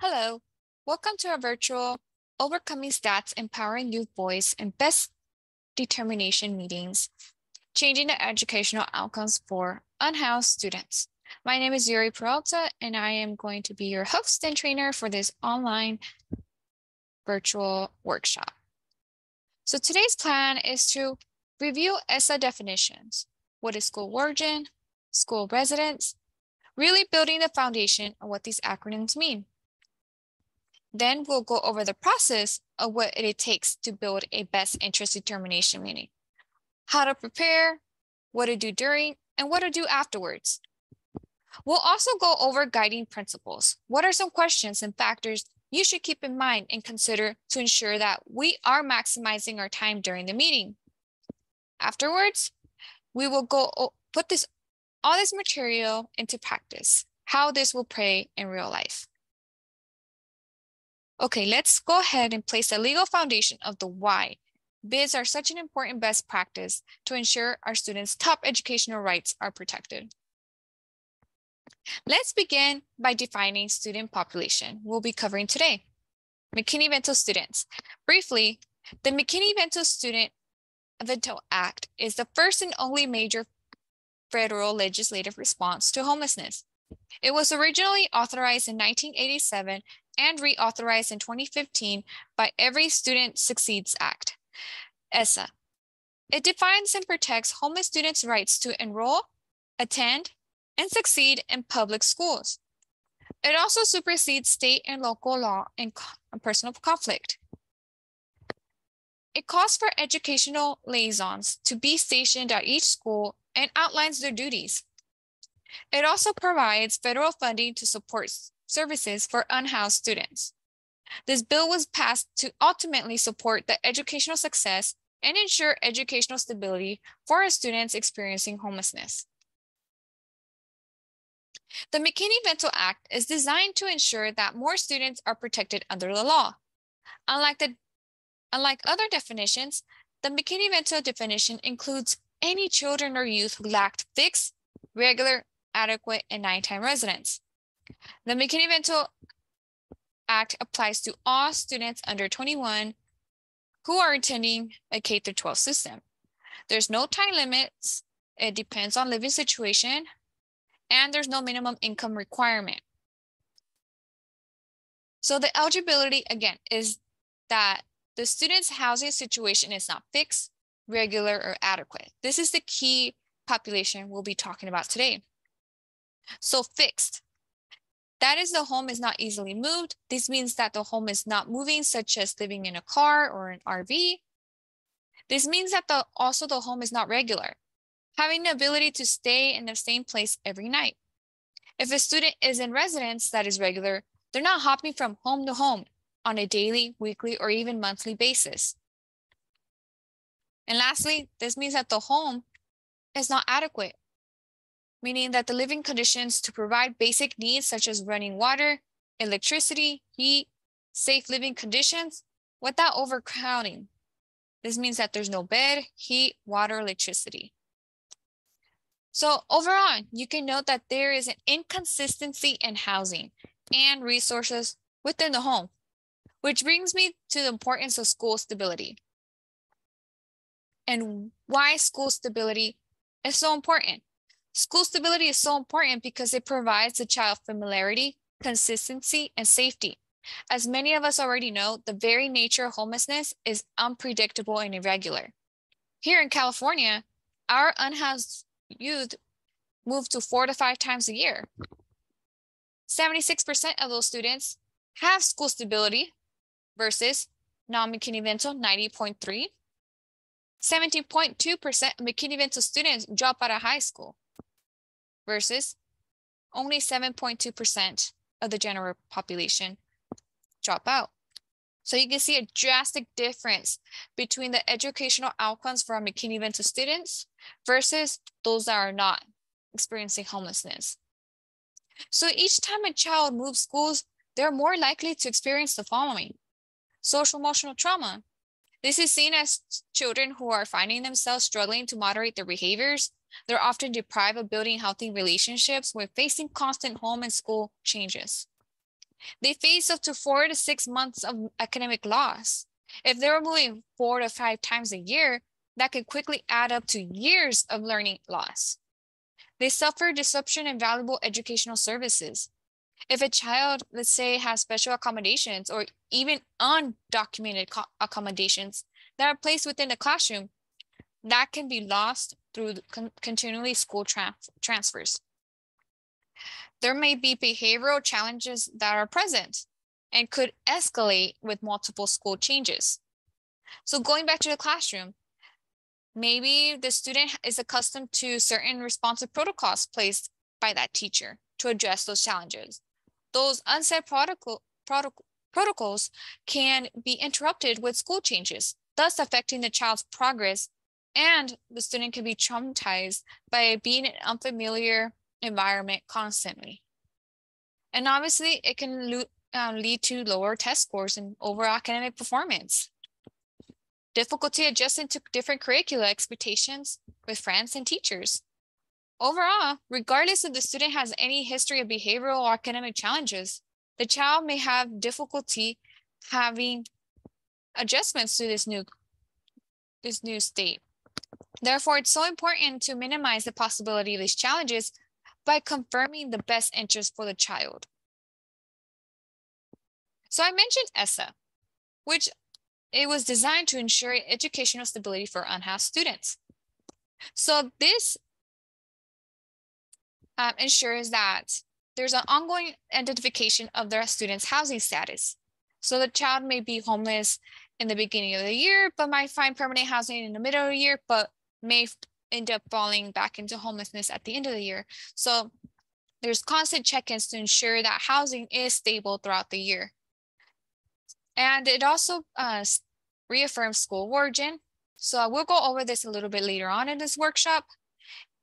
Hello, welcome to our virtual Overcoming Stats, Empowering Youth Voice and Best Determination meetings, changing the educational outcomes for unhoused students. My name is Yury Peralta, and I am going to be your host and trainer for this online virtual workshop. So today's plan is to review ESSA definitions. What is school origin, school residence, really building the foundation of what these acronyms mean. Then we'll go over the process of what it takes to build a best interest determination meeting, how to prepare, what to do during, and what to do afterwards. We'll also go over guiding principles. What are some questions and factors you should keep in mind and consider to ensure that we are maximizing our time during the meeting? Afterwards, we will put all this material into practice, how this will play in real life. Okay, let's go ahead and place a legal foundation of the why bids are such an important best practice to ensure our students' top educational rights are protected. Let's begin by defining student population we'll be covering today. McKinney-Vento students. Briefly, the McKinney-Vento Act is the first and only major federal legislative response to homelessness. It was originally authorized in 1987 and reauthorized in 2015 by Every Student Succeeds Act, ESSA. It defines and protects homeless students' rights to enroll, attend, and succeed in public schools. It also supersedes state and local law in personal conflict. It calls for educational liaisons to be stationed at each school and outlines their duties. It also provides federal funding to support services for unhoused students. This bill was passed to ultimately support the educational success and ensure educational stability for our students experiencing homelessness. The McKinney-Vento Act is designed to ensure that more students are protected under the law. Unlike other definitions, the McKinney-Vento definition includes any children or youth who lacked fixed, regular, adequate, and nighttime residence. The McKinney-Vento Act applies to all students under 21 who are attending a K-12 system. There's no time limits. It depends on living situation, and there's no minimum income requirement. So the eligibility, again, is that the student's housing situation is not fixed, regular, or adequate. This is the key population we'll be talking about today. So fixed. That is, the home is not easily moved. This means that the home is not moving, such as living in a car or an RV. This means that also the home is not regular, having the ability to stay in the same place every night. If a student is in residence that is regular, they're not hopping from home to home on a daily, weekly, or even monthly basis. And lastly, this means that the home is not adequate, meaning that the living conditions to provide basic needs such as running water, electricity, heat, safe living conditions without overcrowding. This means that there's no bed, heat, water, electricity. So overall, you can note that there is an inconsistency in housing and resources within the home, which brings me to the importance of school stability and why school stability is so important. School stability is so important because it provides the child familiarity, consistency, and safety. As many of us already know, the very nature of homelessness is unpredictable and irregular. Here in California, our unhoused youth move to 4 to 5 times a year. 76% of those students have school stability versus non-McKinney-Vento 90.3%. 17.2% of McKinney-Vento students drop out of high school versus only 7.2% of the general population drop out. So you can see a drastic difference between the educational outcomes for our McKinney-Vento students versus those that are not experiencing homelessness. So each time a child moves schools, they're more likely to experience the following: social emotional trauma. This is seen as children who are finding themselves struggling to moderate their behaviors. They're often deprived of building healthy relationships when facing constant home and school changes. They face up to 4 to 6 months of academic loss. If they're moving 4 to 5 times a year, that could quickly add up to years of learning loss. They suffer disruption in valuable educational services. If a child, let's say, has special accommodations or even undocumented accommodations that are placed within the classroom, that can be lost through continually school transfers. There may be behavioral challenges that are present and could escalate with multiple school changes. So going back to the classroom, maybe the student is accustomed to certain responsive protocols placed by that teacher to address those challenges. Those unsaid protocols can be interrupted with school changes, thus affecting the child's progress, and the student can be traumatized by being in an unfamiliar environment constantly. And obviously, it can lead to lower test scores and overall academic performance. Difficulty adjusting to different curricular expectations with friends and teachers. Overall, regardless if the student has any history of behavioral or academic challenges, the child may have difficulty having adjustments to this new state. Therefore, it's so important to minimize the possibility of these challenges by confirming the best interest for the child. So I mentioned ESSA, which it was designed to ensure educational stability for unhoused students. So this ensures that there's an ongoing identification of their student's housing status. So the child may be homeless in the beginning of the year, but might find permanent housing in the middle of the year, but may end up falling back into homelessness at the end of the year. So there's constant check-ins to ensure that housing is stable throughout the year. And it also reaffirms school of origin. So we'll go over this a little bit later on in this workshop.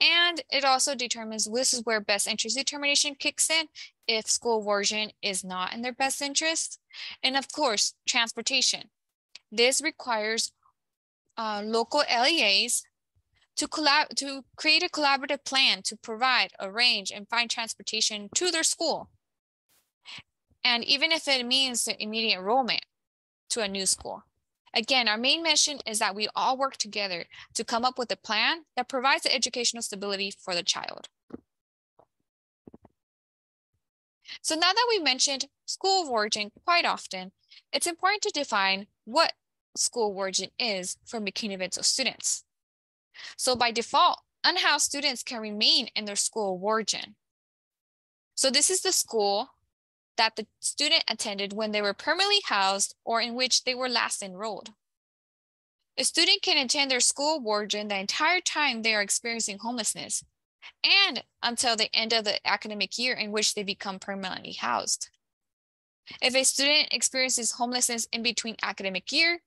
And it also determines, this is where best interest determination kicks in if school of origin is not in their best interest. And of course, transportation. This requires local LEAs to create a collaborative plan to provide, arrange, and find transportation to their school. And even if it means the immediate enrollment to a new school. Again, our main mission is that we all work together to come up with a plan that provides the educational stability for the child. So now that we mentioned school of origin quite often, it's important to define what school of origin is for McKinney-Vento students. So by default, unhoused students can remain in their school of origin. So this is the school that the student attended when they were permanently housed or in which they were last enrolled. A student can attend their school of origin the entire time they are experiencing homelessness and until the end of the academic year in which they become permanently housed. If a student experiences homelessness in between academic year,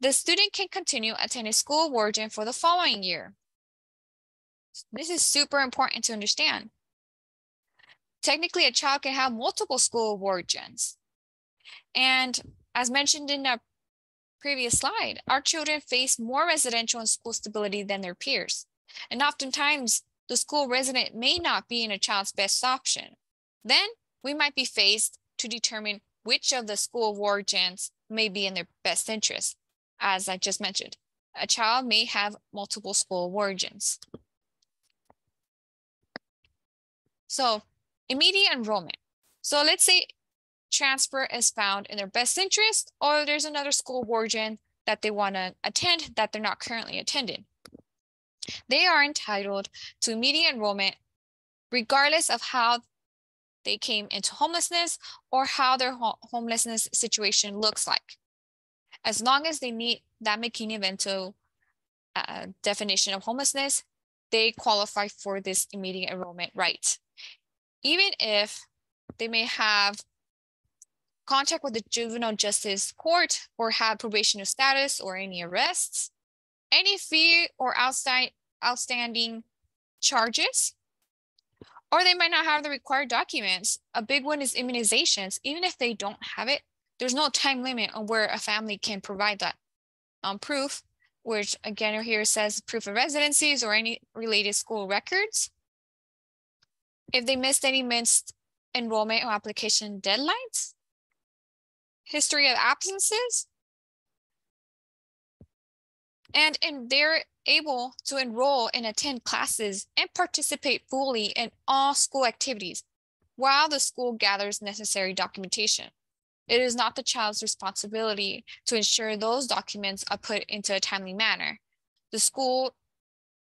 the student can continue attending school of origin for the following year. This is super important to understand. Technically, a child can have multiple school of origins. And as mentioned in the previous slide, our children face more residential and school stability than their peers. And oftentimes, the school resident may not be in a child's best option. Then we might be faced to determine which of the school of origins may be in their best interest. As I just mentioned, a child may have multiple school of origins. So immediate enrollment. So let's say transfer is found in their best interest, or there's another school of origin that they want to attend that they're not currently attending. They are entitled to immediate enrollment regardless of how they came into homelessness or how their homelessness situation looks like. As long as they meet that McKinney-Vento definition of homelessness, they qualify for this immediate enrollment right. Even if they may have contact with the juvenile justice court or have probationary status or any arrests, any fee or outstanding charges, or they might not have the required documents. A big one is immunizations. Even if they don't have it, there's no time limit on where a family can provide that proof, which again here says proof of residencies or any related school records. If they missed any enrollment or application deadlines, history of absences, and they're able to enroll and attend classes and participate fully in all school activities while the school gathers necessary documentation. It is not the child's responsibility to ensure those documents are put into a timely manner. The school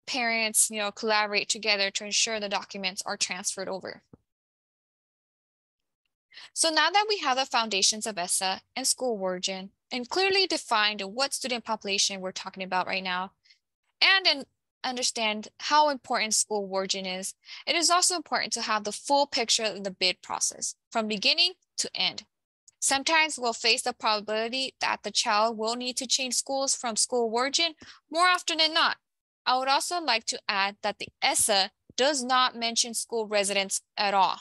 parents, collaborate together to ensure the documents are transferred over. So now that we have the foundations of ESSA and school origin and clearly defined what student population we're talking about right now, and understand how important school origin is, it is also important to have the full picture of the bid process from beginning to end. Sometimes we'll face the probability that the child will need to change schools from school origin more often than not. I would also like to add that the ESSA does not mention school residence at all,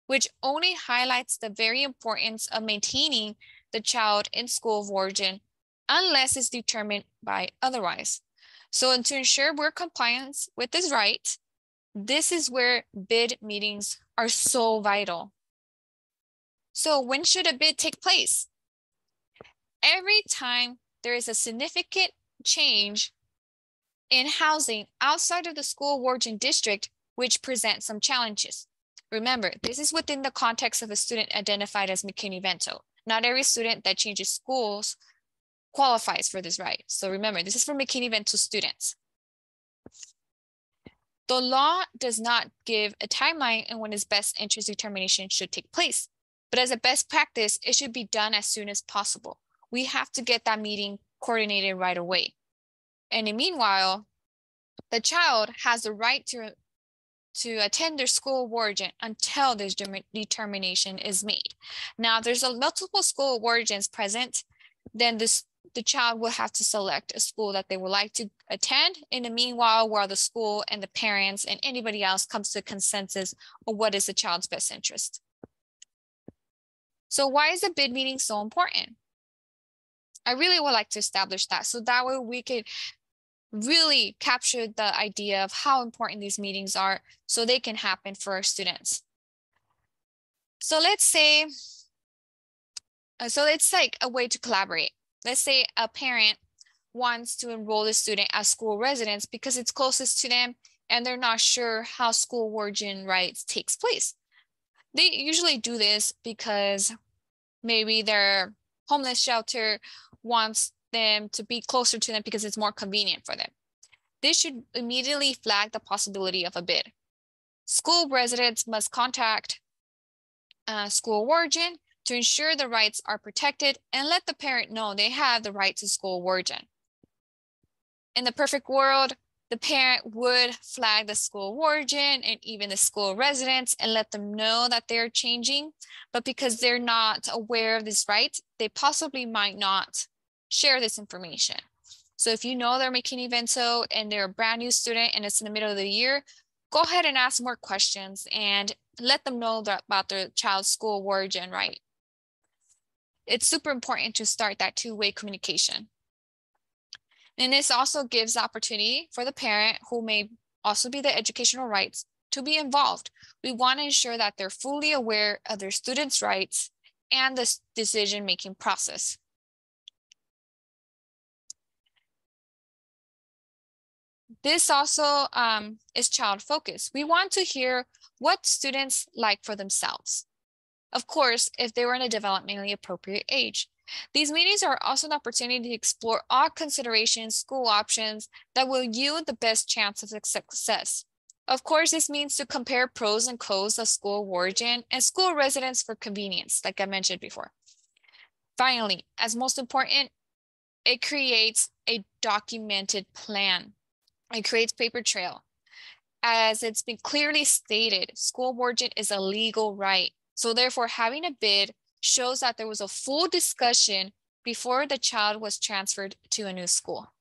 which only highlights the very importance of maintaining the child in school of origin unless it's determined by otherwise. So to ensure we're compliant with this right, this is where bid meetings are so vital. So when should a bid take place? Every time there is a significant change in housing outside of the school of origin district, which presents some challenges. Remember, this is within the context of a student identified as McKinney-Vento. Not every student that changes schools qualifies for this right. So remember, this is for McKinney-Vento students. The law does not give a timeline on when his best interest determination should take place, but as a best practice, it should be done as soon as possible. We have to get that meeting coordinated right away. And in the meanwhile, the child has the right to attend their school of origin until this determination is made. Now, if there's multiple school of origins present, then the child will have to select a school that they would like to attend. In the meanwhile, while the school and the parents and anybody else comes to a consensus of what is the child's best interest. So why is the bid meeting so important? I really would like to establish that so that way we could really capture the idea of how important these meetings are so they can happen for our students. So let's say, it's like a way to collaborate. Let's say a parent wants to enroll the student as school residents because it's closest to them and they're not sure how school origin rights takes place. They usually do this because maybe their homeless shelter wants them to be closer to them because it's more convenient for them. This should immediately flag the possibility of a bid. School residents must contact school origin to ensure the rights are protected and let the parent know they have the right to school origin. In the perfect world, the parent would flag the school of origin and even the school residents and let them know that they're changing. But because they're not aware of this right, they possibly might not share this information. So if you know they're McKinney-Vento and they're a brand new student and it's in the middle of the year, go ahead and ask more questions and let them know about their child's school of origin right. It's super important to start that two-way communication. And this also gives the opportunity for the parent, who may also be the educational rights, to be involved. We want to ensure that they're fully aware of their students' rights and the decision-making process. This also is child focused. We want to hear what students like for themselves. Of course, if they were in a developmentally appropriate age. These meetings are also an opportunity to explore all considerations, school options that will yield the best chance of success. Of course, this means to compare pros and cons of school of origin and school residence for convenience, like I mentioned before. Finally, as most important, it creates a documented plan. It creates paper trail. As it's been clearly stated, school of origin is a legal right. So therefore, having a bid shows that there was a full discussion before the child was transferred to a new school.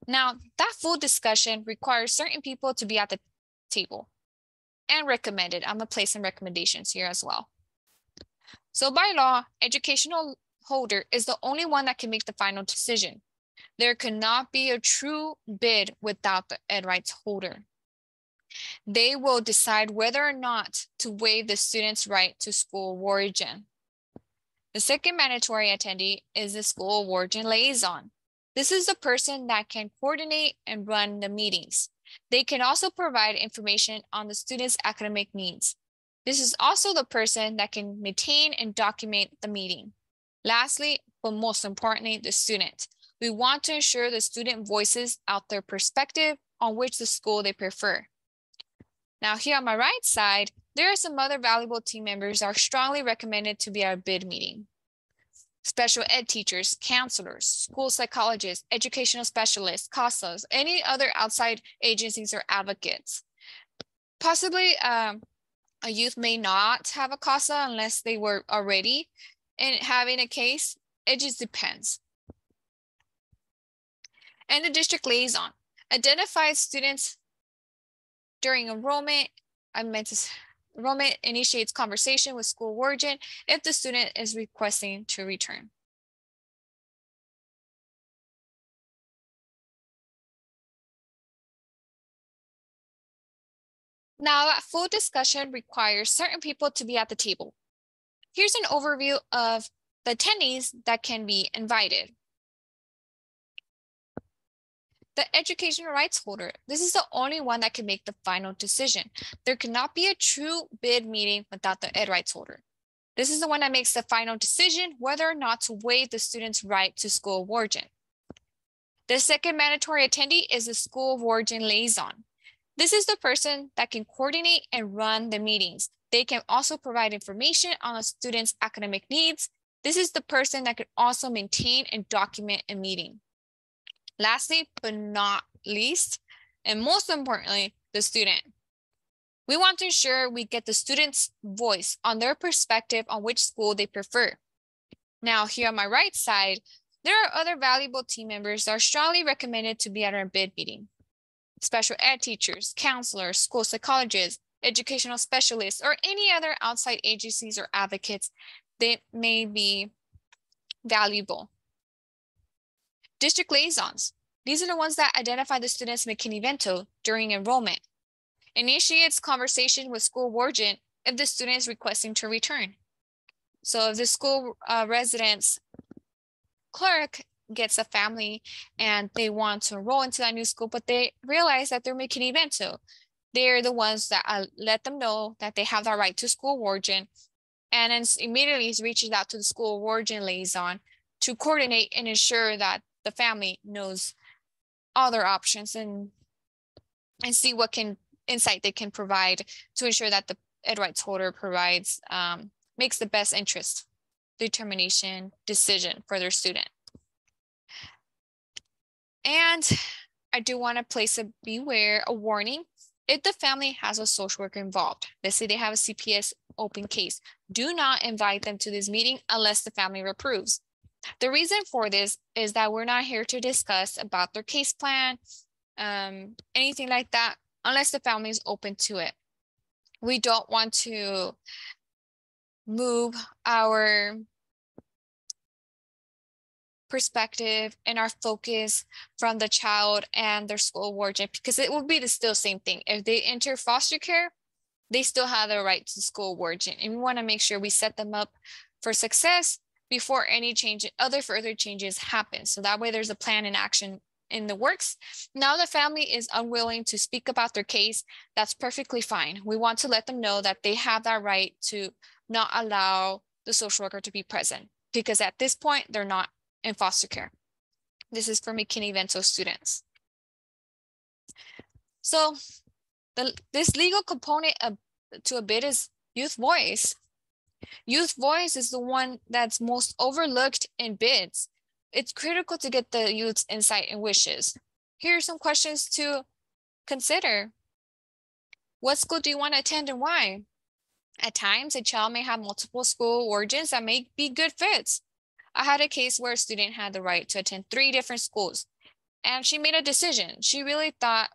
Now, that full discussion requires certain people to be at the table and recommended. I'm gonna place some recommendations here as well. So by law, educational holder is the only one that can make the final decision. There cannot be a true bid without the ed rights holder. They will decide whether or not to waive the student's right to school of origin. The second mandatory attendee is the school of origin liaison. This is the person that can coordinate and run the meetings. They can also provide information on the student's academic needs. This is also the person that can maintain and document the meeting. Lastly, but most importantly, the student. We want to ensure the student voices out their perspective on which the school they prefer. Now here on my right side, there are some other valuable team members that are strongly recommended to be at our bid meeting. Special ed teachers, counselors, school psychologists, educational specialists, CASAs, any other outside agencies or advocates. Possibly a youth may not have a CASA unless they were already having a case. It just depends. And the district liaison identifies students during enrollment. Enrollment initiates conversation with school of origin if the student is requesting to return. Now, that full discussion requires certain people to be at the table. Here's an overview of the attendees that can be invited. The educational rights holder. This is the only one that can make the final decision. There cannot be a true bid meeting without the ed rights holder. This is the one that makes the final decision whether or not to waive the student's right to school of origin. The second mandatory attendee is the school of origin liaison. This is the person that can coordinate and run the meetings. They can also provide information on a student's academic needs. This is the person that could also maintain and document a meeting. Lastly, but not least, and most importantly, the student. We want to ensure we get the student's voice on their perspective on which school they prefer. Now, here on my right side, there are other valuable team members that are strongly recommended to be at our bid meeting. Special ed teachers, counselors, school psychologists, educational specialists, or any other outside agencies or advocates that may be valuable. District liaisons. These are the ones that identify the students McKinney-Vento during enrollment. Initiates conversation with school of origin if the student is requesting to return. So if the school residence clerk gets a family and they want to enroll into that new school, but they realize that they're McKinney-Vento, they're the ones that let them know that they have that right to school of origin, and then immediately reaches out to the school of origin liaison to coordinate and ensure that the family knows all their options and see what insight they can provide to ensure that the ed rights holder provides, makes the best interest determination decision for their student. And I do want to place a warning. If the family has a social worker involved, let's say they have a CPS open case, do not invite them to this meeting unless the family approves. The reason for this is that we're not here to discuss about their case plan, anything like that, unless the family is open to it. We don't want to move our perspective and our focus from the child and their school of origin, because it will be the still same thing. If they enter foster care, they still have the right to school of origin. And we want to make sure we set them up for success before any other further changes happen. So that way there's a plan and action in the works. Now the family is unwilling to speak about their case. That's perfectly fine. We want to let them know that they have that right to not allow the social worker to be present, because at this point, they're not in foster care. This is for McKinney-Vento students. So this legal component to a bid is youth voice. Youth voice is the one that's most overlooked in bids. It's critical to get the youth's insight and wishes. Here are some questions to consider. What school do you want to attend and why? At times, a child may have multiple school origins that may be good fits. I had a case where a student had the right to attend 3 different schools, and she made a decision. She really thought,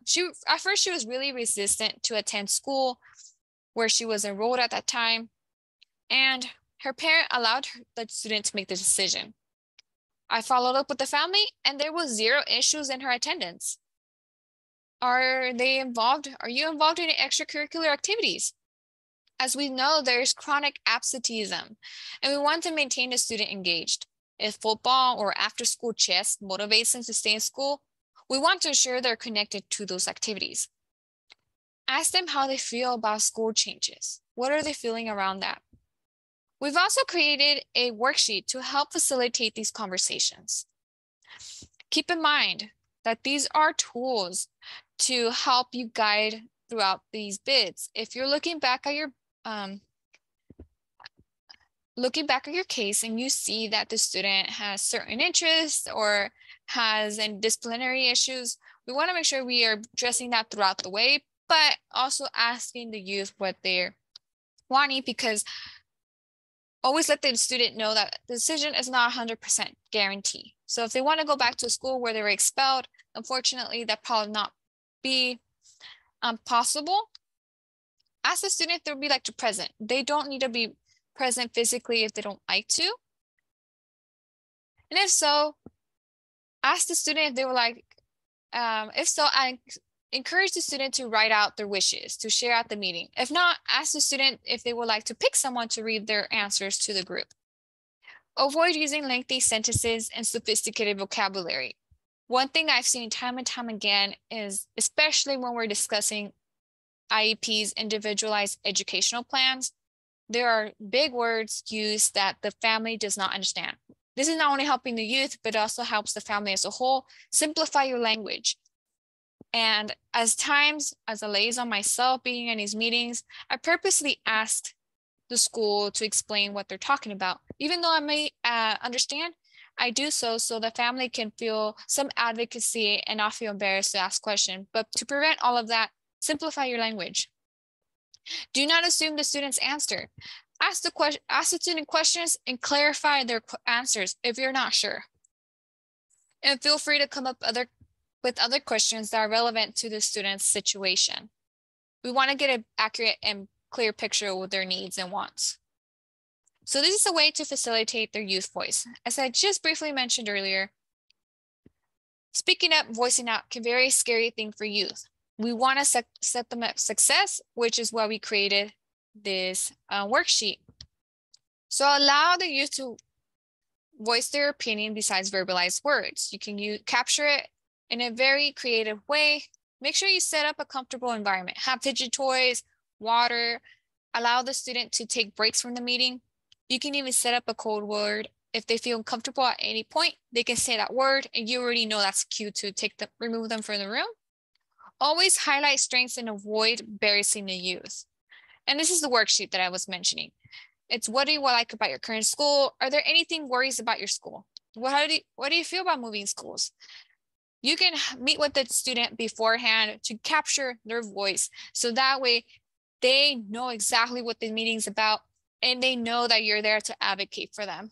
at first she was really resistant to attend school where she was enrolled at that time, and her parent allowed the student to make the decision. I followed up with the family and there was 0 issues in her attendance. Are they involved? Are you involved in extracurricular activities? As we know, there's chronic absenteeism, and we want to maintain the student engaged. If football or after-school chess motivates them to stay in school, we want to ensure they're connected to those activities. Ask them how they feel about school changes. What are they feeling around that? We've also created a worksheet to help facilitate these conversations. Keep in mind that these are tools to help you guide throughout these bids. If you're looking back at your case and you see that the student has certain interests or has any disciplinary issues, we want to make sure we are addressing that throughout the way, but also asking the youth what they're wanting, because always let the student know that the decision is not 100% guarantee. So if they want to go back to a school where they were expelled, unfortunately, that probably not be possible. Ask the student if they would be like to present. They don't need to be present physically if they don't like to. And if so, ask the student if they would like, if so, I encourage the student to write out their wishes, to share at the meeting. If not, ask the student if they would like to pick someone to read their answers to the group. Avoid using lengthy sentences and sophisticated vocabulary. One thing I've seen time and time again is, especially when we're discussing IEPs, individualized educational plans, there are big words used that the family does not understand. This is not only helping the youth, but also helps the family as a whole. Simplify your language. And as a liaison myself being in these meetings, I purposely asked the school to explain what they're talking about. Even though I may understand, I do so the family can feel some advocacy and not feel embarrassed to ask questions. But to prevent all of that, simplify your language. Do not assume the student's answer. Ask the student questions and clarify their answers if you're not sure. And feel free to come up with other questions that are relevant to the student's situation. We want to get an accurate and clear picture of their needs and wants. So this is a way to facilitate their youth voice. As I just briefly mentioned earlier, speaking up, voicing out can be a very scary thing for youth. We want to set them up success, which is why we created this worksheet. So allow the youth to voice their opinion besides verbalized words. You can capture it in a very creative way. Make sure you set up a comfortable environment. Have fidget toys, water, allow the student to take breaks from the meeting. You can even set up a code word. If they feel uncomfortable at any point, they can say that word and you already know that's cue to remove them from the room. Always highlight strengths and avoid embarrassing the youth. And this is the worksheet that I was mentioning. It's what do you like about your current school? Are there anything worries about your school? What do you feel about moving schools? You can meet with the student beforehand to capture their voice. So that way they know exactly what the meeting's about and they know that you're there to advocate for them.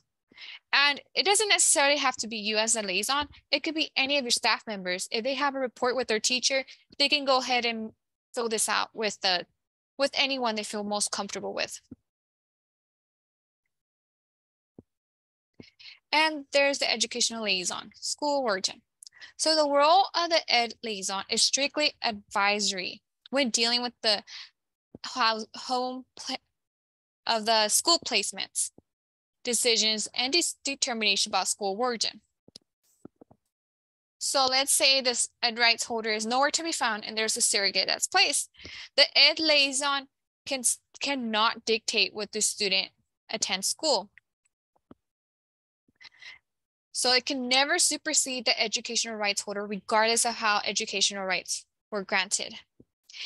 And it doesn't necessarily have to be you as a liaison. It could be any of your staff members. If they have a report with their teacher, they can go ahead and fill this out with anyone they feel most comfortable with. And there's the educational liaison, school warden. So the role of the ed liaison is strictly advisory when dealing with the of the school placements, decisions, and determination about school warden. So let's say this ed rights holder is nowhere to be found and there's a surrogate that's placed. The ed liaison cannot dictate what the student attends school. So it can never supersede the educational rights holder regardless of how educational rights were granted.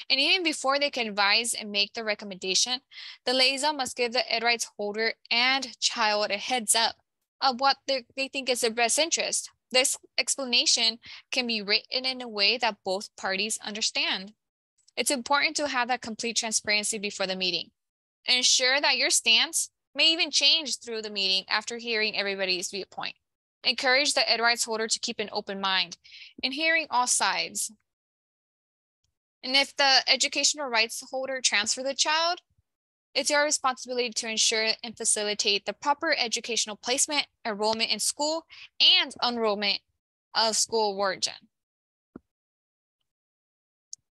And even before they can advise and make the recommendation, the liaison must give the ed rights holder and child a heads up of what they think is their best interest. This explanation can be written in a way that both parties understand. It's important to have that complete transparency before the meeting. Ensure that your stance may even change through the meeting after hearing everybody's viewpoint. Encourage the ed rights holder to keep an open mind in hearing all sides. And if the educational rights holder transfer the child, it's your responsibility to ensure and facilitate the proper educational placement, enrollment in school, and enrollment of school warden.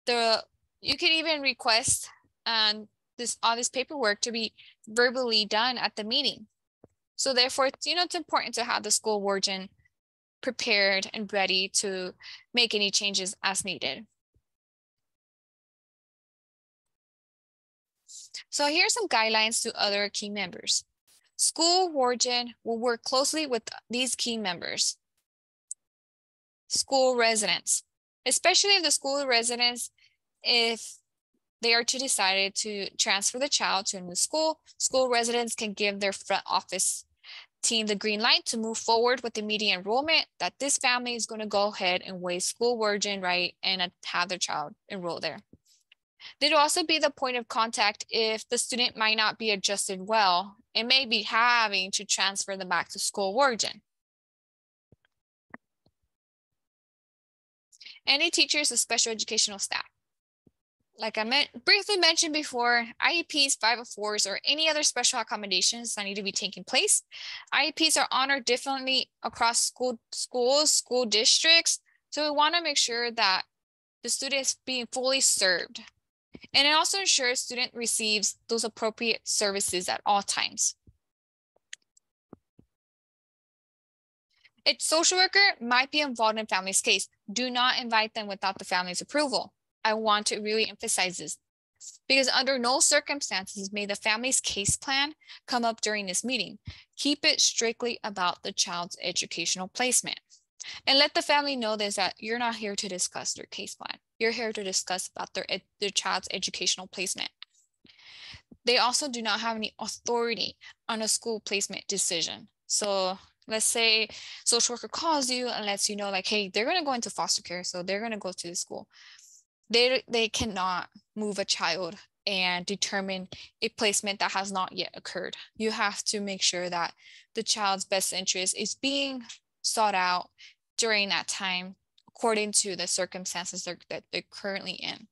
You could even request all this paperwork to be verbally done at the meeting. So therefore, it's important to have the school warden prepared and ready to make any changes as needed. So here's some guidelines to other key members. School warden will work closely with these key members. School residents, especially if the school residents, if they are to decide to transfer the child to a new school, school residents can give their front office team the green light to move forward with immediate enrollment, that this family is going to go ahead and waive school warden right and have their child enroll there. They'd also be the point of contact if the student might not be adjusted well and may be having to transfer them back to school warden. Any teachers of special educational staff. Like I briefly mentioned before, IEPs, 504s, or any other special accommodations that need to be taking place. IEPs are honored differently across schools, school districts. So we want to make sure that the student is being fully served. And it also ensures student receives those appropriate services at all times. A social worker might be involved in family's case. Do not invite them without the family's approval. I want to really emphasize this because under no circumstances may the family's case plan come up during this meeting. Keep it strictly about the child's educational placement. And let the family know this, that you're not here to discuss their case plan. You're here to discuss about their child's educational placement. They also do not have any authority on a school placement decision. So let's say social worker calls you and lets you know like, hey, they're going to go into foster care. So they're going to go to the school. They cannot move a child and determine a placement that has not yet occurred. You have to make sure that the child's best interest is being sought out during that time, according to the circumstances that they're currently in.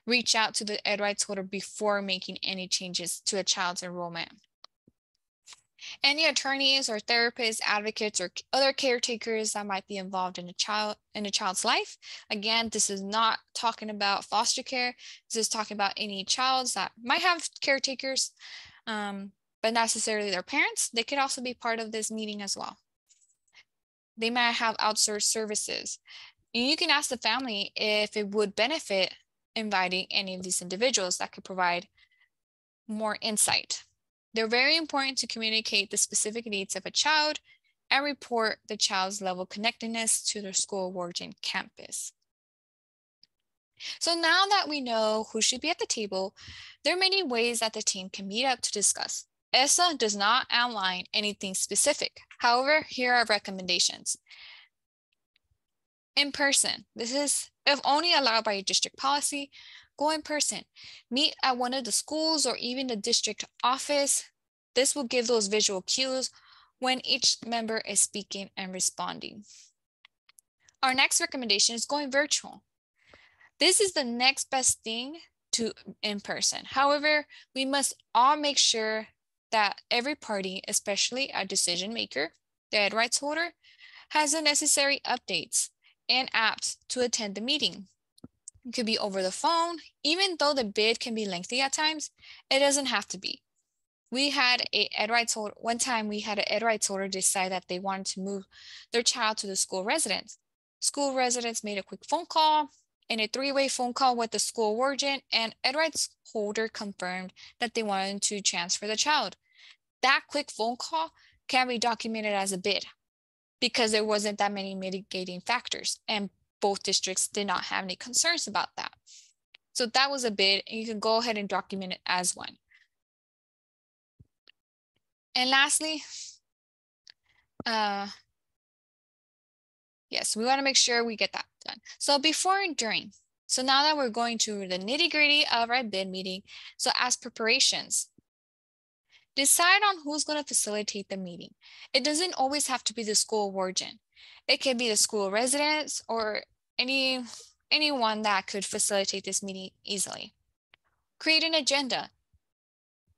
Reach out to the ed rights holder before making any changes to a child's enrollment. Any attorneys or therapists, advocates, or other caretakers that might be involved in a child's life. Again, this is not talking about foster care. This is talking about any child that might have caretakers, but not necessarily their parents. They could also be part of this meeting as well. They might have outsourced services. You can ask the family if it would benefit inviting any of these individuals that could provide more insight. They're very important to communicate the specific needs of a child and report the child's level of connectedness to their school warden campus. So now that we know who should be at the table, there are many ways that the team can meet up to discuss. ESSA does not outline anything specific. However, here are recommendations. In person, this is if only allowed by a district policy. Go in person, meet at one of the schools or even the district office. This will give those visual cues when each member is speaking and responding. Our next recommendation is going virtual. This is the next best thing to in person. However, we must all make sure that every party, especially a decision maker, the ed rights holder, has the necessary updates and apps to attend the meeting. It could be over the phone. Even though the bid can be lengthy at times, it doesn't have to be. We had a ed rights holder, one time we had an ed rights holder decide that they wanted to move their child to the school residence. School residents made a quick phone call and a three-way phone call with the school warden, and ed rights holder confirmed that they wanted to transfer the child. That quick phone call can be documented as a bid because there wasn't that many mitigating factors, and both districts did not have any concerns about that. So that was a bid, and you can go ahead and document it as one. And lastly, yes, we want to make sure we get that done. So before and during. So now that we're going to the nitty-gritty of our bid meeting, so as preparations, decide on who's going to facilitate the meeting. It doesn't always have to be the school warden. It can be the school residents or anyone that could facilitate this meeting easily. Create an agenda.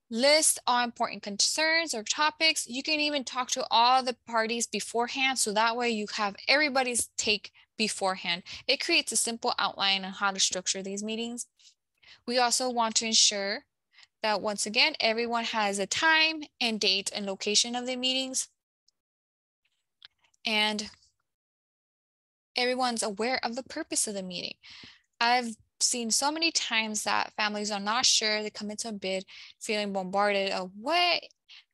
List all important concerns or topics. You can even talk to all the parties beforehand, so that way you have everybody's take beforehand. It creates a simple outline on how to structure these meetings. We also want to ensure that once again, everyone has a time and date and location of the meetings, and everyone's aware of the purpose of the meeting. I've seen so many times that families are not sure. They come into a bid feeling bombarded of what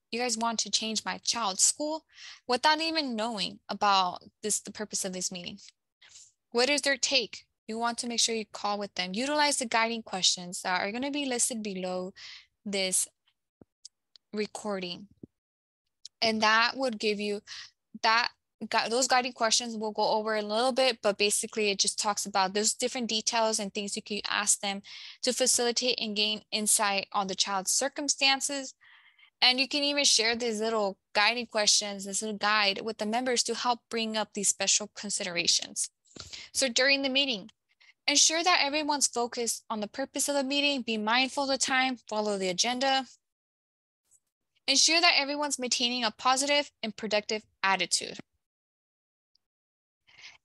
you guys want to change my child's school without even knowing about the purpose of this meeting. What is their take? You want to make sure you call with them. Utilize the guiding questions that are going to be listed below this recording. And that would give you those guiding questions. We'll go over a little bit, but basically it just talks about those different details and things you can ask them to facilitate and gain insight on the child's circumstances. And you can even share these little guiding questions, this little guide with the members to help bring up these special considerations. So during the meeting, ensure that everyone's focused on the purpose of the meeting, be mindful of the time, follow the agenda. Ensure that everyone's maintaining a positive and productive attitude.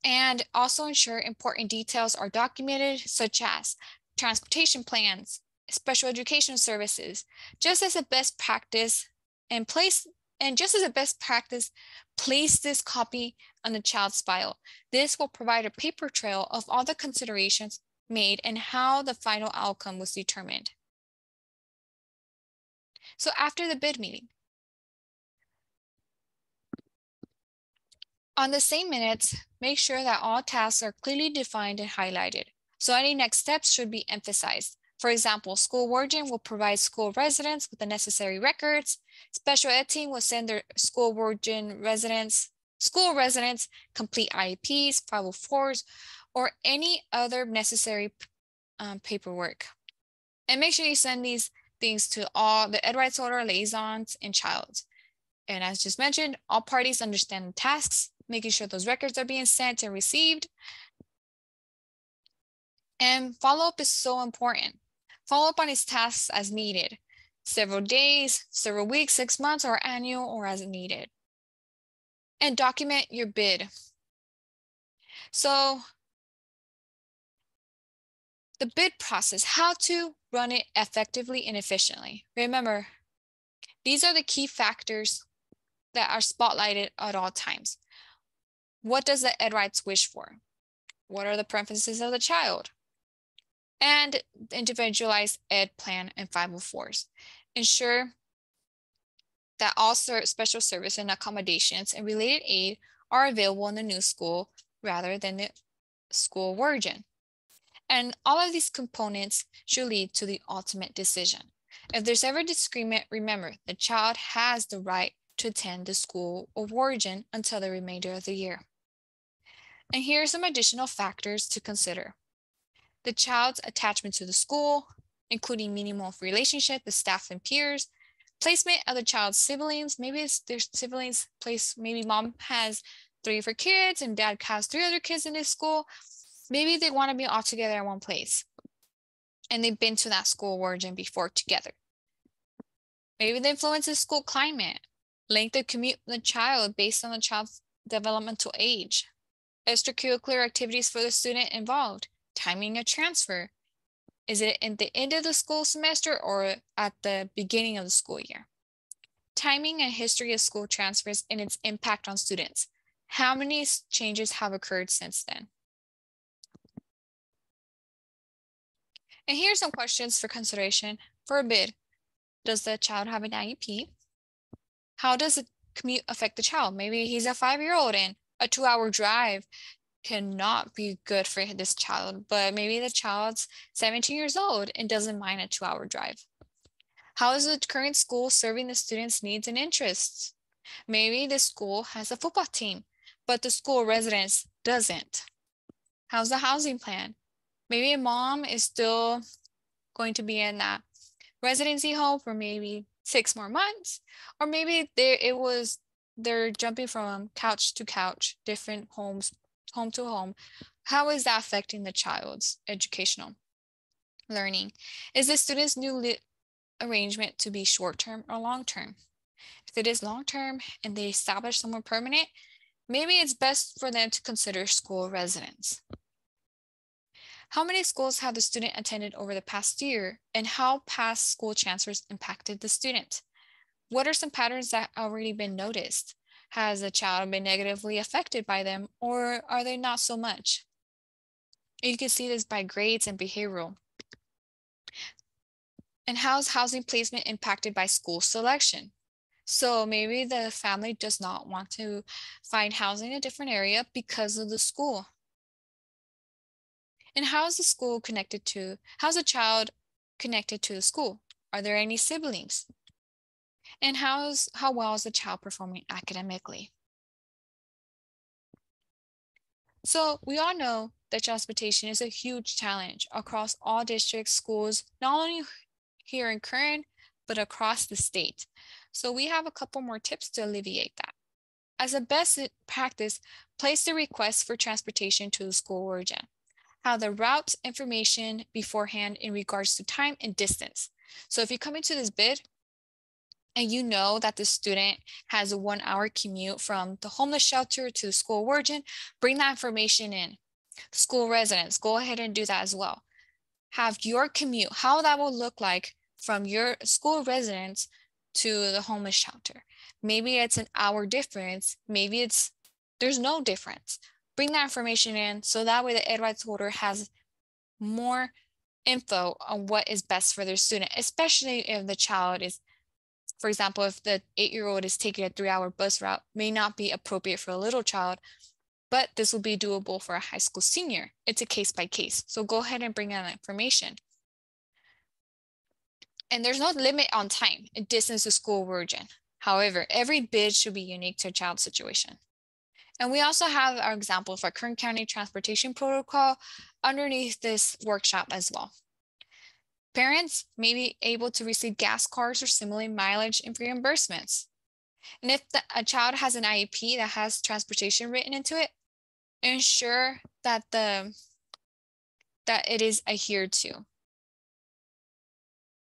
And also ensure important details are documented, such as transportation plans, special education services, just as a best practice, place this copy on the child's file. This will provide a paper trail of all the considerations made and how the final outcome was determined. So after the bid meeting, on the same minutes, make sure that all tasks are clearly defined and highlighted. So any next steps should be emphasized. For example, school warden will provide school residents with the necessary records. Special ed team will send their school residents complete IEPs, 504s, or any other necessary paperwork. And make sure you send these things to all the ed rights holder, liaisons, and child. And as just mentioned, all parties understand the tasks, making sure those records are being sent and received. And follow-up is so important. Follow up on his tasks as needed, several days, several weeks, 6 months, or annual, or as needed. And document your bid. So the bid process, how to run it effectively and efficiently. Remember, these are the key factors that are spotlighted at all times. What does the ed rights wish for? What are the preferences of the child? And individualized ed plan and 504s. Ensure that all special service and accommodations and related aid are available in the new school rather than the school origin. And all of these components should lead to the ultimate decision. If there's ever disagreement, remember the child has the right to attend the school of origin until the remainder of the year. And here are some additional factors to consider. The child's attachment to the school, including meaningful relationship with staff and peers, placement of the child's siblings, maybe it's their siblings place, maybe mom has 3 of her kids and dad has 3 other kids in this school. Maybe they want to be all together in one place and they've been to that school origin before together. Maybe the influence of school climate, length of commute of the child based on the child's developmental age, extracurricular activities for the student involved, timing of transfer. Is it at the end of the school semester or at the beginning of the school year? Timing and history of school transfers and its impact on students. How many changes have occurred since then? And here's some questions for consideration for a bid. Does the child have an IEP? How does the commute affect the child? Maybe he's a 5-year-old and a 2-hour drive cannot be good for this child, but maybe the child's 17 years old and doesn't mind a 2-hour drive. How is the current school serving the students' needs and interests? Maybe the school has a football team, but the school residence doesn't. How's the housing plan? Maybe a mom is still going to be in that residency home for maybe 6 more months, or maybe they're jumping from couch to couch, different homes, home to home. How is that affecting the child's educational learning? Is the student's new arrangement to be short-term or long-term? If it is long-term and they establish somewhere permanent, maybe it's best for them to consider school residence. How many schools have the student attended over the past year, and how past school transfers impacted the student? What are some patterns that already been noticed? Has a child been negatively affected by them, or are they not so much? You can see this by grades and behavioral. And how is housing placement impacted by school selection? So maybe the family does not want to find housing in a different area because of the school. And how is the school connected to, how's a child connected to the school? Are there any siblings? And how well is the child performing academically? So we all know that transportation is a huge challenge across all districts, schools, not only here in Kern, but across the state. So we have a couple more tips to alleviate that. As a best practice, place the request for transportation to the school origin. Have the route information beforehand in regards to time and distance. So if you come into this bid and you know that the student has a 1 hour commute from the homeless shelter to the school origin, bring that information in. School residents, go ahead and do that as well. Have your commute, how that will look like from your school residence to the homeless shelter. Maybe it's an hour difference. Maybe there's no difference. Bring that information in so that way the ed rights holder has more info on what is best for their student, especially if the child is, for example, if the 8-year-old is taking a 3-hour bus route, may not be appropriate for a little child, but this will be doable for a high school senior. It's a case by case. So go ahead and bring in that information. And there's no limit on time and distance to school origin. However, every bid should be unique to a child's situation. And we also have our example of our Kern County transportation protocol underneath this workshop as well. Parents may be able to receive gas cards or similar mileage and reimbursements. And if a child has an IEP that has transportation written into it, ensure that it is adhered to.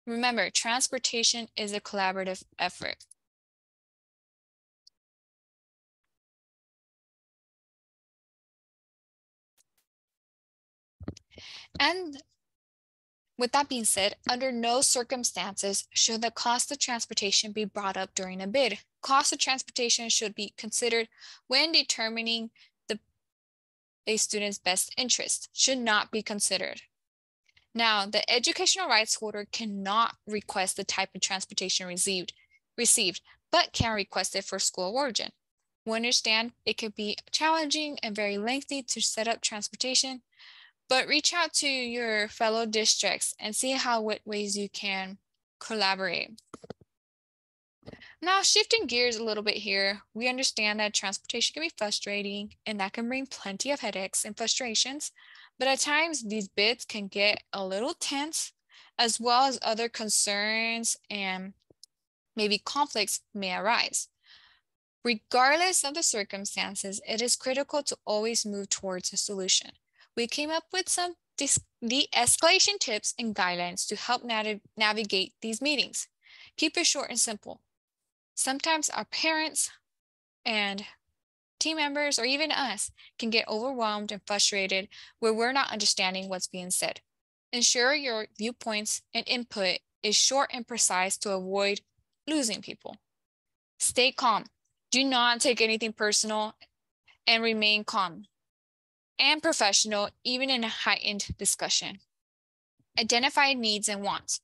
Remember, transportation is a collaborative effort. And with that being said, under no circumstances should the cost of transportation be brought up during a bid. Cost of transportation should be considered when determining a student's best interest, should not be considered. Now, the educational rights holder cannot request the type of transportation received, but can request it for school origin. We understand it could be challenging and very lengthy to set up transportation, but reach out to your fellow districts and see what ways you can collaborate. Now, shifting gears a little bit here, we understand that transportation can be frustrating and that can bring plenty of headaches and frustrations, but at times these bids can get a little tense, as well as other concerns and maybe conflicts may arise. Regardless of the circumstances, it is critical to always move towards a solution. We came up with some de-escalation tips and guidelines to help navigate these meetings. Keep it short and simple. Sometimes our parents and team members, or even us, can get overwhelmed and frustrated where we're not understanding what's being said. Ensure your viewpoints and input is short and precise to avoid losing people. Stay calm. Do not take anything personal and remain calm and professional, even in a heightened discussion. Identify needs and wants.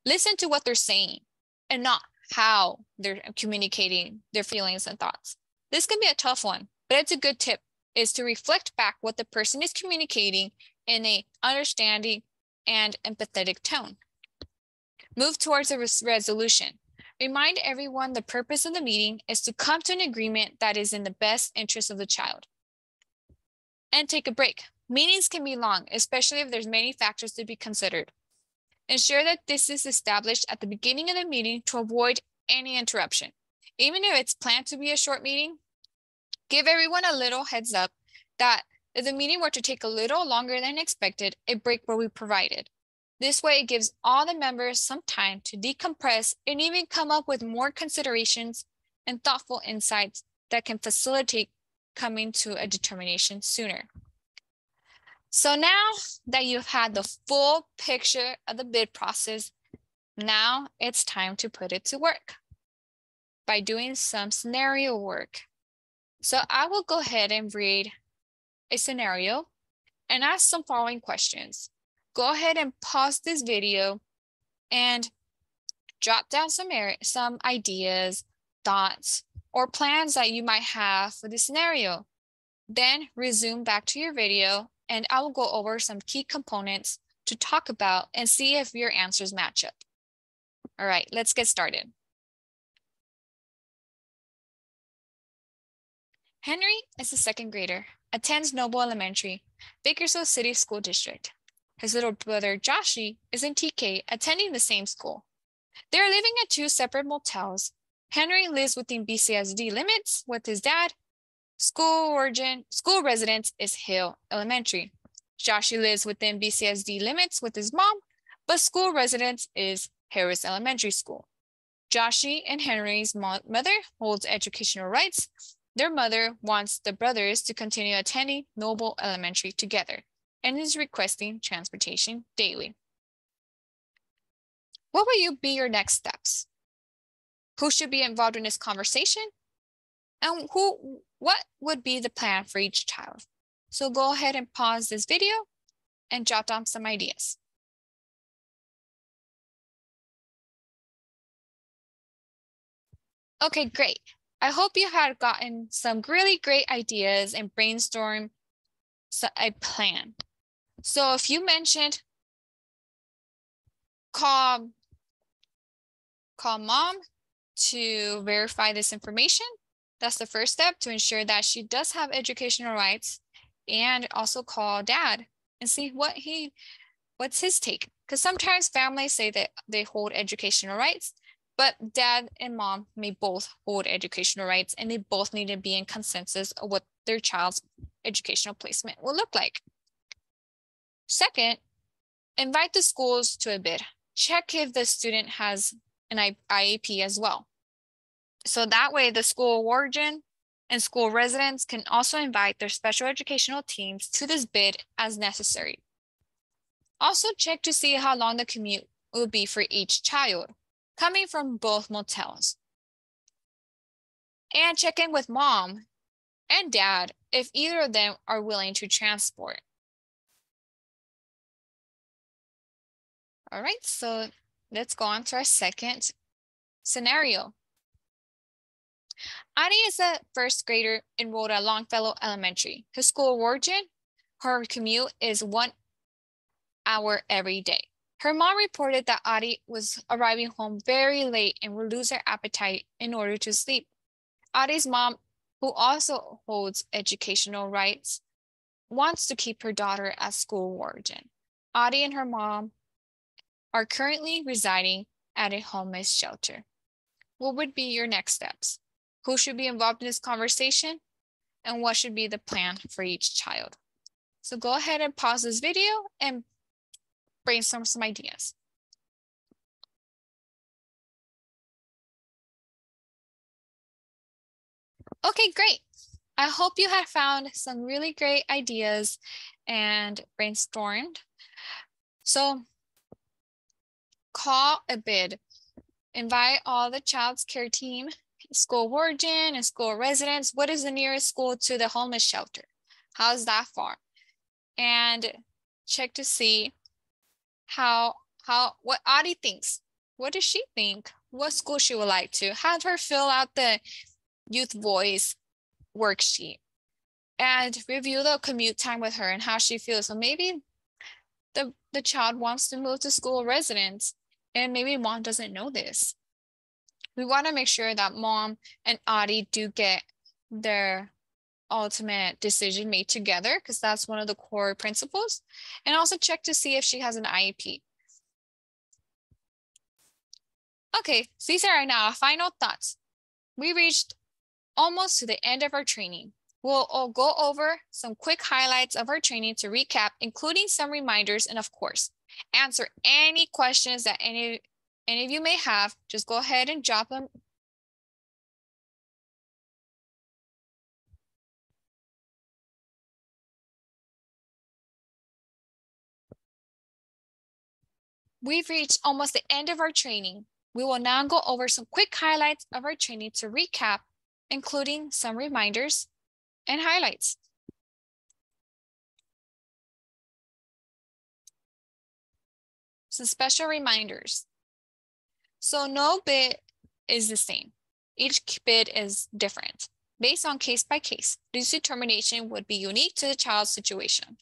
Listen to what they're saying and not how they're communicating their feelings and thoughts. This can be a tough one, but it's a good tip, is to reflect back what the person is communicating in a understanding and empathetic tone. Move towards a resolution. Remind everyone the purpose of the meeting is to come to an agreement that is in the best interest of the child. And take a break. Meetings can be long, especially if there's many factors to be considered. Ensure that this is established at the beginning of the meeting to avoid any interruption. Even if it's planned to be a short meeting, give everyone a little heads up that if the meeting were to take a little longer than expected, a break will be provided. This way, it gives all the members some time to decompress and even come up with more considerations and thoughtful insights that can facilitate coming to a determination sooner. So now that you've had the full picture of the bid process, now it's time to put it to work by doing some scenario work. So I will go ahead and read a scenario and ask some following questions. Go ahead and pause this video and jot down some ideas, thoughts, or plans that you might have for the scenario. Then resume back to your video and I will go over some key components to talk about and see if your answers match up. All right, let's get started. Henry is a second grader, attends Noble Elementary, Bakersfield City School District. His little brother Joshi is in TK, attending the same school. They are living at two separate motels. Henry lives within BCSD limits with his dad. School residence is Hill Elementary. Joshi lives within BCSD limits with his mom, but school residence is Harris Elementary School. Joshi and Henry's mother holds educational rights. Their mother wants the brothers to continue attending Noble Elementary together and is requesting transportation daily. What will be your next steps? Who should be involved in this conversation? And what would be the plan for each child? So go ahead and pause this video and jot down some ideas. Okay, great. I hope you had gotten some really great ideas and brainstorm a plan. So if you mentioned call mom to verify this information, that's the first step to ensure that she does have educational rights, and also call dad and see what's his take. Because sometimes families say that they hold educational rights, but dad and mom may both hold educational rights and they both need to be in consensus of what their child's educational placement will look like. Second, invite the schools to a bid. Check if the student has an IEP as well. So that way the school warden and school residents can also invite their special educational teams to this bid as necessary. Also check to see how long the commute will be for each child, coming from both motels. And check in with mom and dad if either of them are willing to transport. All right, so let's go on to our second scenario. Adi is a first grader enrolled at Longfellow Elementary. His school warden, her commute is 1 hour every day. Her mom reported that Adi was arriving home very late and would lose her appetite in order to sleep. Adi's mom, who also holds educational rights, wants to keep her daughter as school warden. Adi and her mom are currently residing at a homeless shelter. What would be your next steps? Who should be involved in this conversation? And what should be the plan for each child? So go ahead and pause this video and brainstorm some ideas. Okay, great. I hope you have found some really great ideas and brainstormed. So call a bid. Invite all the child's care team, school warden, and school residents. What is the nearest school to the homeless shelter? How's that far? And check to see what Adi thinks. What does she think? What school she would like to. Have her fill out the youth voice worksheet and review the commute time with her and how she feels. So maybe the child wants to move to school residence and maybe mom doesn't know this. We want to make sure that mom and Adi do get their ultimate decision made together because that's one of the core principles. And also check to see if she has an IEP. Okay, so these are now our final thoughts. We reached almost to the end of our training. We'll all go over some quick highlights of our training to recap, including some reminders, and of course, answer any questions that any of you may have. Just go ahead and drop them We've reached almost the end of our training. We will now go over some quick highlights of our training to recap, including some reminders and highlights. Some special reminders. So no bid is the same. Each bid is different. Based on case by case, this determination would be unique to the child's situation.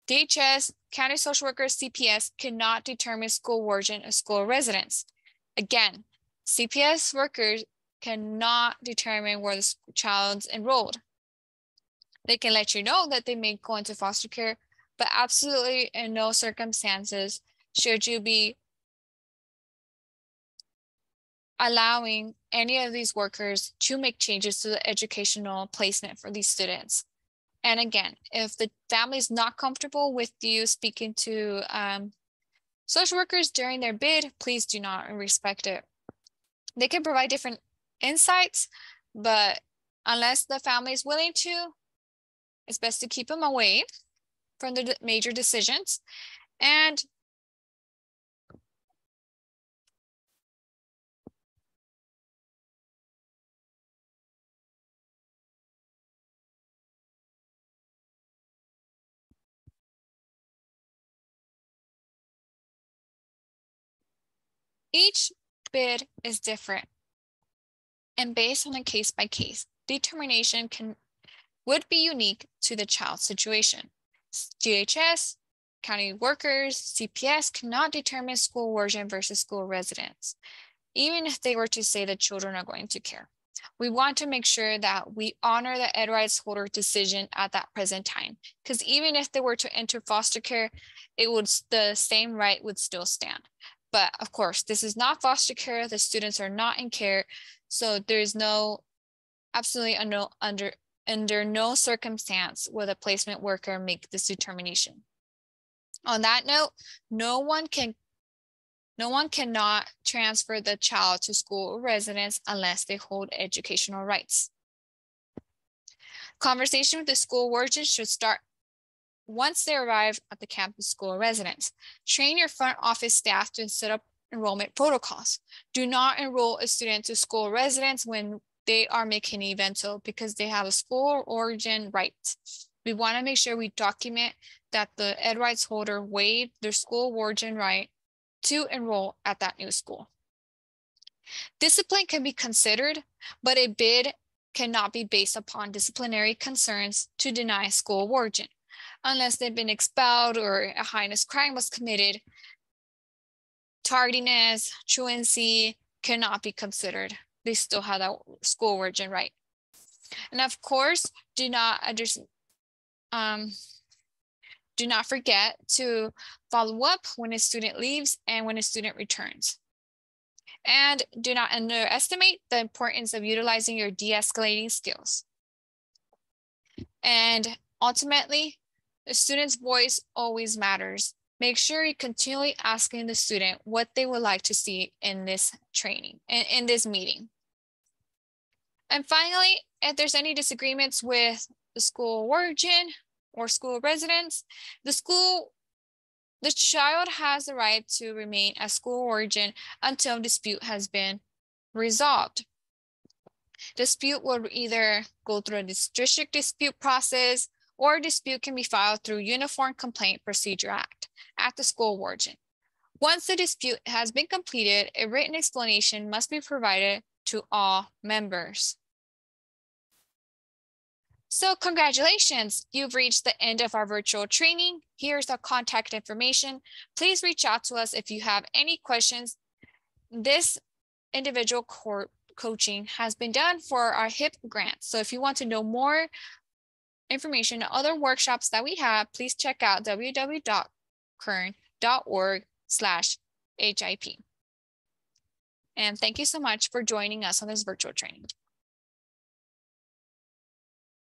DHS, county social workers, CPS cannot determine school origin or school residence. Again, CPS workers cannot determine where the child's enrolled. They can let you know that they may go into foster care, but absolutely in no circumstances should you be allowing any of these workers to make changes to the educational placement for these students. And again, if the family is not comfortable with you speaking to social workers during their bid, please do not respect it. They can provide different insights, but unless the family is willing to, it's best to keep them away from the major decisions. And each bid is different and based on a case-by-case determination would be unique to the child's situation. DHS, county workers, CPS cannot determine school origin versus school residence, even if they were to say the children are going to care. We want to make sure that we honor the ed rights holder decision at that present time, because even if they were to enter foster care, the same right would still stand. But of course, this is not foster care. The students are not in care. So there's absolutely under no circumstance will the placement worker make this determination. On that note, no one cannot transfer the child to school or residence unless they hold educational rights. Conversation with the school warden should start once they arrive at the campus school or residence. Train your front office staff to set up enrollment protocols. Do not enroll a student to school or residence when they are McKinney-Vento because they have a school origin right. We want to make sure we document that the ed rights holder waived their school origin right to enroll at that new school. Discipline can be considered, but a bid cannot be based upon disciplinary concerns to deny school origin. Unless they've been expelled or a heinous crime was committed, tardiness, truancy cannot be considered. They still have that school origin right. And of course, do not forget to follow up when a student leaves and when a student returns. And do not underestimate the importance of utilizing your de-escalating skills. And ultimately, the student's voice always matters. Make sure you're continually asking the student what they would like to see in this training, in this meeting. And finally, if there's any disagreements with the school origin or school residence, the child has the right to remain at school origin until dispute has been resolved. Dispute will either go through a district dispute process, or a dispute can be filed through Uniform Complaint Procedure Act at the school origin. Once the dispute has been completed, a written explanation must be provided to all members. So congratulations, you've reached the end of our virtual training. Here's our contact information. Please reach out to us if you have any questions. This individual coaching has been done for our HIP grant. So if you want to know more information on other workshops that we have, please check out www.kern.org/HIP. And thank you so much for joining us on this virtual training.